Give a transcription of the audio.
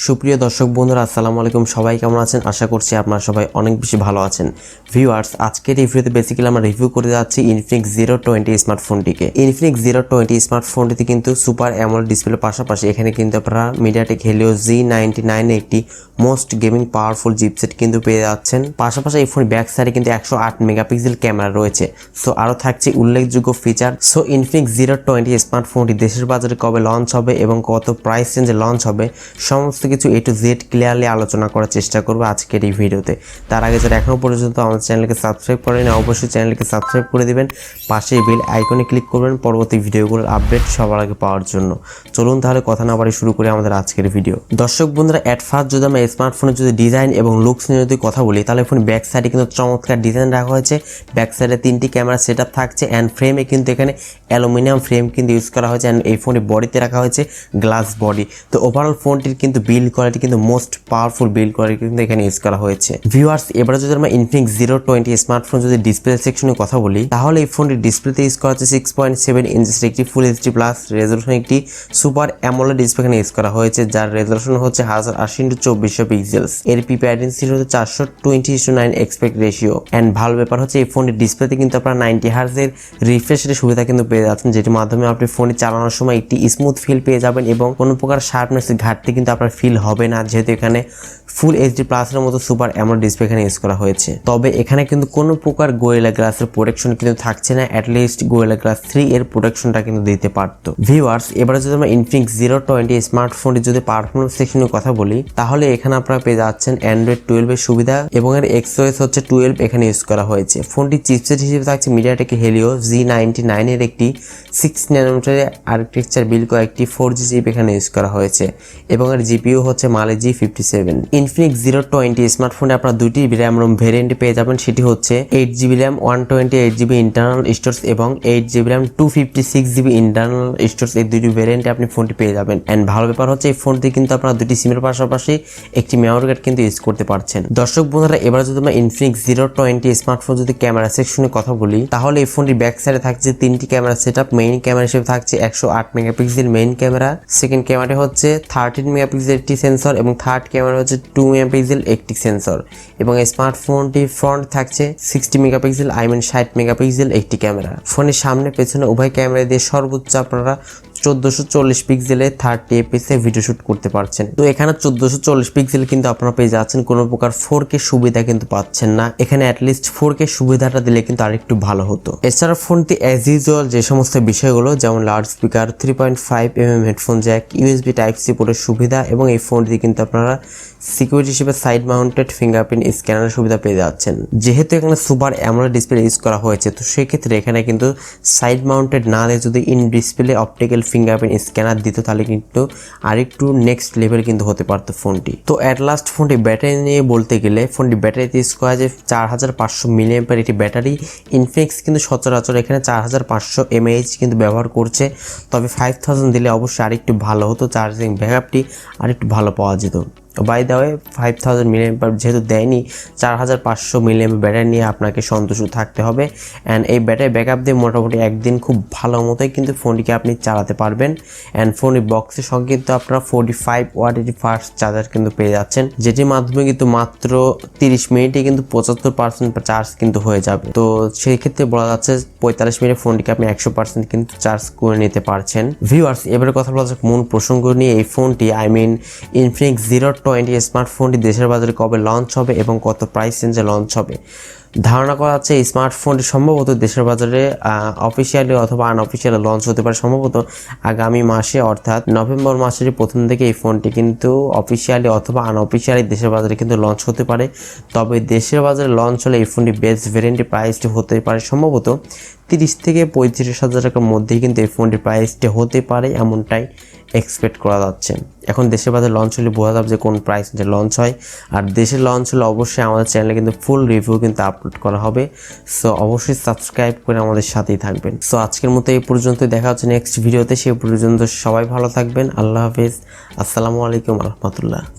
সুপ্রিয় দর্শক বন্ধুরা আসসালামু আলাইকুম, সবাই কেমন আছেন? আশা করছি আপনারা সবাই অনেক বেশি ভালো আছেন। ভিউয়ার্স, আজকের এই ভিডিওতে বেসিক্যালি আমরা রিভিউ করে যাচ্ছি ইনফিনিক্স Zero 20 স্মার্টফোনটিকে। ইনফিনিক্স Zero 20 স্মার্টফোনটিতে কিন্তু সুপার অ্যামোলেড ডিসপ্লের পাশাপাশি এখানে কিন্তু আপনারা মিডিয়াটেক হেলিও Z99 একটি মোস্ট গেমিং পাওয়ারফুল চিপসেট কিন্তু পেয়ে যাচ্ছেন। পাশাপাশি এই ফোন ব্যাক সাইডে কিন্তু 108 মেগাপিক্সেল ক্যামেরা রয়েছে। সো আরও থাকছে উল্লেখযোগ্য ফিচার। সো ইনফিনিক্স Zero 20 স্মার্টফোনটি দেশের বাজারে কবে লঞ্চ হবে এবং কত প্রাইস রেঞ্জে লঞ্চ হবে সমস্ত কিছু A to Z ক্লিয়ারলি আলোচনা করার চেষ্টা করবো আজকের এই ভিডিওতে। তার আগে যারা এখনও পর্যন্ত আমাদের চ্যানেলকে সাবস্ক্রাইব করেন অবশ্যই চ্যানেলকে সাবস্ক্রাইব করে দিবেন, পাশে বেল আইকনে ক্লিক করবেন পরবর্তী ভিডিওগুলোর আপডেট সবার আগে পাওয়ার জন্য। চলুন তাহলে কথা না বাড়িয়ে শুরু করি আমাদের আজকের ভিডিও। দর্শক বন্ধুরা, অ্যাট ফার্স্ট যদি আমরা স্মার্টফোনের যদি ডিজাইন এবং লুকস নিয়ে যদি কথা বলি তাহলে ফোন ব্যাক সাইডে কিন্তু চমৎকার ডিজাইন রাখা হয়েছে। ব্যাক সাইডে 3টি ক্যামেরা সেট আপ থাকছে অ্যান্ড ফ্রেমে কিন্তু এখানে অ্যালুমিনিয়াম ফ্রেম কিন্তু ইউজ করা হয়েছে অ্যান্ড এই ফোনের বডিতে রাখা হয়েছে গ্লাস বডি। তো ওভারঅল ফোনটির কিন্তু বিল্ড কোয়ালিটি কিন্তু মোস্ট পাওয়ারফুল বিল্ড কোয়ালিটি কিন্তু এখানে ইউজ করা হয়েছে। ভিউয়ার্স, এবারে যদি আমরা ইনফিনিক্স Zero 20 স্মার্টফোন যদি ডিসপ্লে সেকশনে কথা বলি তাহলে এই ফোনটির ডিসপ্লেতে ইউজ করা হচ্ছে 6.7 ইঞ্চের একটি ফুল এইচডি প্লাস রেজলিউশন একটি সুপার অ্যামোলেড ডিসপ্লে এখানে ইউজ করা হয়েছে, যার রেজলিউশন হচ্ছে 1080x2400 পিক্সেলস। এর পিপিআইডেন্সি হচ্ছে 420:9 এক্সপেক্ট রেশিও। অ্যান্ড ভালো ব্যাপার হচ্ছে এই ফোনটির ডিসপ্লেতে কিন্তু আপনারা 90 হার্জের রিফ্রেশ রেটের সুবিধা কিন্তু পেয়ে যাচ্ছেন, যেটির মাধ্যমে আপনি ফোনটি চালানোর সময় একটি স্মুথ ফিল পেয়ে যাবেন এবং কোনো প্রকার শার্পনেসের ঘাটতি কিন্তু আপনার ফিল হবে না, যেহেতু এখানে ফুল এইচডি প্লাসের মতো সুপার অ্যামোলেড ডিসপ্লে এখানে ইউজ করা হয়েছে। তবে এখানে কিন্তু কোনো প্রকার গোরিলা গ্লাসের প্রোটেকশন কিন্তু থাকছে না, অ্যাটলিস্ট গোরিলা গ্লাস 3 এর প্রোটেকশনটা কিন্তু দিতে পারতো। ভিউয়ার্স, এবারে যদি আমরা ইনফিনিক্স Zero 20 স্মার্টফোনটি যদি পারফরমেন্স সেকশনের কথা বলি তাহলে এখানে আপনারা পেয়ে যাচ্ছেন অ্যান্ড্রয়েড 12 এর সুবিধা এবং এর XOS হচ্ছে 12 এখানে ইউজ করা হয়েছে। ফোনটি চিপসেট হিসেবে থাকছে মিডিয়াটেক হেলিও Z99 এর একটি 6 ন্যানোমিটারের আর্কিটেকচার বিল্ড করা একটি 4G চিপ এখানে ইউজ করা হয়েছে এবং এর জিপিইউ হচ্ছে মালে G57। ইনফিনিক্স Zero 20 স্মার্টফোনে আপনারা দুটি র্যাম রোম ভেরিয়েন্ট পেয়ে যাবেন, সেটি হচ্ছে 8GB RAM 128GB internal storage এবং 8GB RAM 256GB internal storage. এই দুটি ভেরিয়েন্টে আপনি ফোনটি পেয়ে যাবেন। অ্যান্ড ভালো ব্যাপার হচ্ছে এই ফোনটি কিন্তু আপনারা দুটি সিমের পাশাপাশি একটি মেমোরি কার্ড কিন্তু ইউজ করতে পারছেন। দর্শক বন্ধুরা, এবার যদি আমরা ইনফিনিক্স Zero 20 স্মার্টফোন যদি ক্যামেরা সেকশনে কথা বলি তাহলে এই ফোনটির ব্যাক সাইডে থাকছে 3টি camera set up. Main camera হিসেবে থাকছে 108 megapixel main camera, second camera হচ্ছে 13 মেগাপিক্সেল একটি সেন্সর এবং থার্ড ক্যামেরা হচ্ছে 2 মেগাপিক্সেল একটি সেন্সর এবং এই স্মার্টফোনটি ফ্রন্ট থাকছে 60 মেগাপিক্সেল 60 মেগাপিক্সেল একটি ক্যামেরা। ফোনের সামনে পেছনে উভয় ক্যামেরা দিয়ে সর্বোচ্চ আপনারা 1440 পিক্সেলে 30 fps ভিডিও শুট করতে পারছেন। তো এখানে 1440 পিক্সেল কিন্তু আপনারা পেয়ে যাচ্ছেন, কোনো প্রকার 4K সুবিধা কিন্তু পাচ্ছেন না। এখানে অ্যাটলিস্ট 4K সুবিধাটা দিলে কিন্তু আরেকটু ভালো হতো। এছাড়া ফোনটি অ্যাজ ইউজুয়াল যে সমস্ত বিষয়গুলো যেমন loud speaker, 3.5mm headphone Jack, USB Type-C পোর্টের সুবিধা এবং এই ফোনটি কিন্তু আপনারা সিকিউরিটি হিসেবে সাইড মাউন্টেড ফিঙ্গারপ্রিন্ট স্ক্যানারের সুবিধা পেয়ে যাচ্ছেন। যেহেতু এখানে সুপার অ্যামোলেড ডিসপ্লে ইউজ করা হয়েছে তো সেক্ষেত্রে এখানে কিন্তু সাইড মাউন্টেড না দিয়ে যদি in display optical fingerprint scanner দিত তাহলে কিন্তু আরেকটু নেক্সট লেভেল কিন্তু হতে পারতো ফোনটি। তো অ্যাট লাস্ট ফোনটি ব্যাটারি নিয়ে বলতে গেলে ফোনটি ব্যাটারিতে ইউজ করা যায় 4500 মিলিঅ্যাম্পিয়ার একটি ব্যাটারি। ইনফিনিক্স কিন্তু সচরাচর এখানে 4500 mAh কিন্তু ব্যবহার করছে, তবে 5000 দিলে অবশ্যই আরেকটু ভালো হতো, চার্জিং ব্যাকআপটি আরেকটু ভালো পাওয়া যেত। বাই দ্য ওয়ে 5000 মিলিঅ্যাম্পিয়ার যেহেতু দেয়নি, 4500 মিলিঅ্যাম্পিয়ার ব্যাটারি নিয়ে আপনাকে সন্তুষ্ট থাকতে হবে। অ্যান্ড এই ব্যাটারি ব্যাকআপ দিয়ে মোটামুটি একদিন খুব ভালো মতোই কিন্তু ফোনটিকে আপনি চালাতে পারবেন। অ্যান্ড ফোনের বক্সের সঙ্গে কিন্তু আপনারা 45 ওয়াট এটি ফাস্ট চার্জার কিন্তু পেয়ে যাচ্ছেন, যেটির মাধ্যমে কিন্তু মাত্র 30 মিনিটে কিন্তু 75% চার্জ কিন্তু হয়ে যাবে। তো সেই ক্ষেত্রে বলা যাচ্ছে 45 মিনিটে ফোনটিকে আপনি 100% কিন্তু চার্জ করে নিতে পারছেন। ভিউয়ার্স, এবারে কথা বলা যাক মূল প্রসঙ্গ নিয়ে। এই ফোনটি ইনফিনিক্স Zero 20 স্মার্টফোনটি দেশের বাজারে কবে লঞ্চ হবে এবং কত প্রাইস রেঞ্জে লঞ্চ হবে। ধারণা করা যাচ্ছে এই স্মার্টফোনটি সম্ভবত দেশের বাজারে অফিসিয়ালি অথবা আনঅফিসিয়ালি লঞ্চ হতে পারে সম্ভবত আগামী মাসে, অর্থাৎ নভেম্বর মাসের প্রথম দিকে এই ফোনটি কিন্তু অফিসিয়ালি অথবা আনঅফিসিয়ালি দেশের বাজারে কিন্তু লঞ্চ হতে পারে। তবে দেশের বাজারে লঞ্চ হলে এই ফোনটি বেস্ট ভেরিয়েন্টের প্রাইসটি হতে পারে সম্ভবত 30 থেকে 35,000 টাকার মধ্যেই কিন্তু এই ফোনটির প্রাইসটি হতে পারে, এমনটাই এক্সপেক্ট করা যাচ্ছে। এখন দেশের বাজারে লঞ্চ হলে বোঝা যাবে যে কোন প্রাইস যে লঞ্চ হয়। আর দেশের লঞ্চ হলে অবশ্যই আমাদের চ্যানেলে কিন্তু ফুল রিভিউ কিন্তু আপলোড করা হবে। সো অবশ্যই সাবস্ক্রাইব করে আমাদের সাথেই থাকবেন। সো আজকের মতো এই পর্যন্ত, দেখা হচ্ছে নেক্সট ভিডিওতে। সেই পর্যন্ত সবাই ভালো থাকবেন। আল্লাহ হাফেজ, আসসালামু আলাইকুম রহমতুল্লাহ।